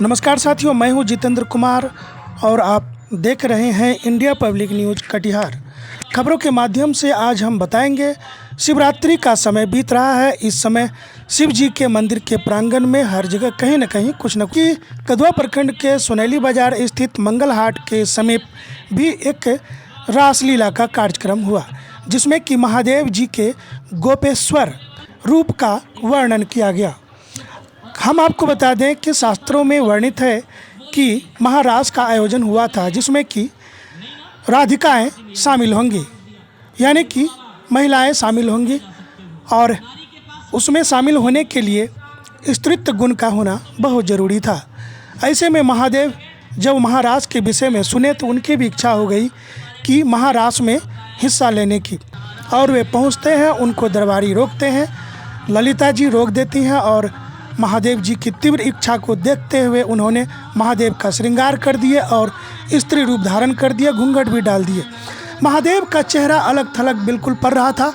नमस्कार साथियों, मैं हूं जितेंद्र कुमार और आप देख रहे हैं इंडिया पब्लिक न्यूज़ कटिहार। खबरों के माध्यम से आज हम बताएंगे, शिवरात्रि का समय बीत रहा है। इस समय शिव जी के मंदिर के प्रांगण में हर जगह कहीं न कहीं कुछ न कुछ। कदवा प्रखंड के सोनैली बाजार स्थित मंगल हाट के समीप भी एक रासलीला का कार्यक्रम हुआ, जिसमें कि महादेव जी के गोपेश्वर रूप का वर्णन किया गया। हम आपको बता दें कि शास्त्रों में वर्णित है कि महारास का आयोजन हुआ था, जिसमें कि राधिकाएं शामिल होंगी, यानी कि महिलाएं शामिल होंगी, और उसमें शामिल होने के लिए स्त्रीत्व गुण का होना बहुत ज़रूरी था। ऐसे में महादेव जब महारास के विषय में सुने तो उनकी भी इच्छा हो गई कि महारास में हिस्सा लेने की, और वे पहुंचते हैं। उनको दरबारी रोकते हैं, ललिता जी रोक देती हैं, और महादेव जी की तीव्र इच्छा को देखते हुए उन्होंने महादेव का श्रृंगार कर दिए और स्त्री रूप धारण कर दिए, घूंघट भी डाल दिए। महादेव का चेहरा अलग थलग बिल्कुल पड़ रहा था।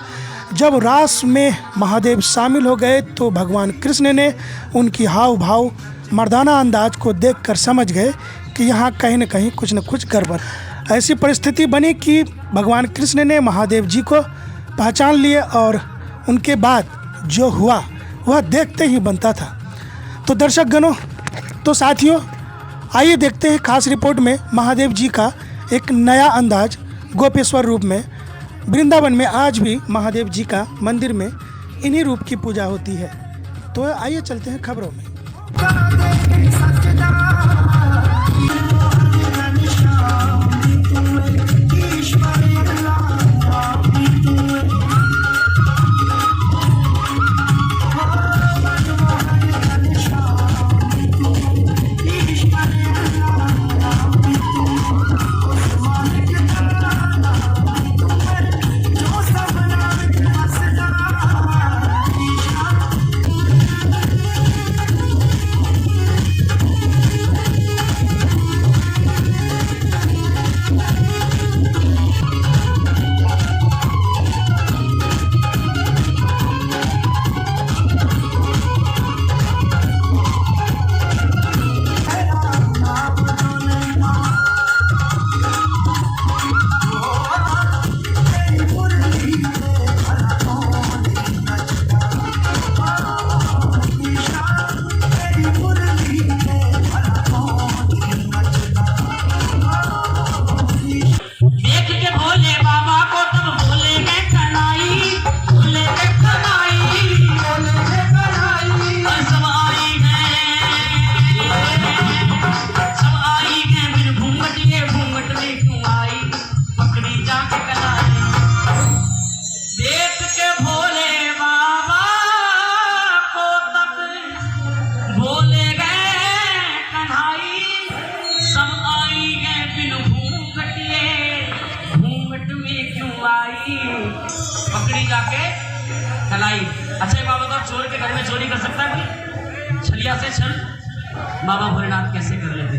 जब रास में महादेव शामिल हो गए तो भगवान कृष्ण ने उनकी हाव भाव, मर्दाना अंदाज को देखकर समझ गए कि यहाँ कहीं न कहीं कुछ न कुछ गड़बड़। ऐसी परिस्थिति बनी कि भगवान कृष्ण ने महादेव जी को पहचान लिए, और उनके बाद जो हुआ वह देखते ही बनता था। तो दर्शक गणों, तो साथियों, आइए देखते हैं खास रिपोर्ट में महादेव जी का एक नया अंदाज गोपेश्वर रूप में। वृंदावन में आज भी महादेव जी का मंदिर में इन्हीं रूप की पूजा होती है। तो आइए चलते हैं खबरों में। पकड़ी जाके खलाई। अच्छा बाबा, तो चोर के घर में चोरी कर सकता है कोई? छलिया से छल बाबा भोलेनाथ कैसे कर लेते?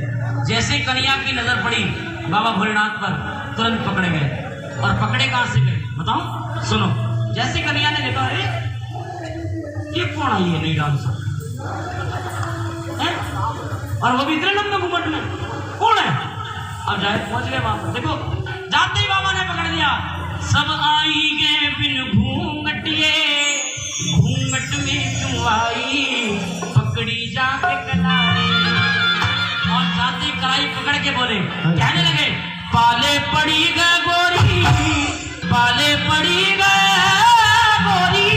जैसे कन्या की नजर पड़ी बाबा भोलेनाथ पर, तुरंत पकड़े गए। और पकड़े कहां से गए बताओ, सुनो। जैसे कन्या ने देखा, अरे ये कौन आई है, नहीं डांसर है, और वो भी इतने लंबे घूंघट में, कौन है? अब जाए पहुंच गए वहां पर। देखो, जाते ही बाबा ने पकड़ लिया। सब आई गए बिन घूंघटिए, घूंघट में क्यों आई, पकड़ी जाके कलाई। और जाते कलाई पकड़ के बोले, कहने लगे, पाले पड़ी गए गोरी, पाले पड़ी गए गोरी,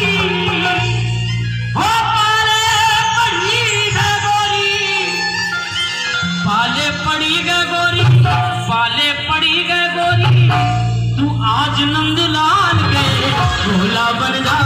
हो पाले पड़ी गए गोरी, पाले पड़ी गए गोरी, पाले पड़ी गए गोरी, तू आज नंदलाल के भोला बन जा।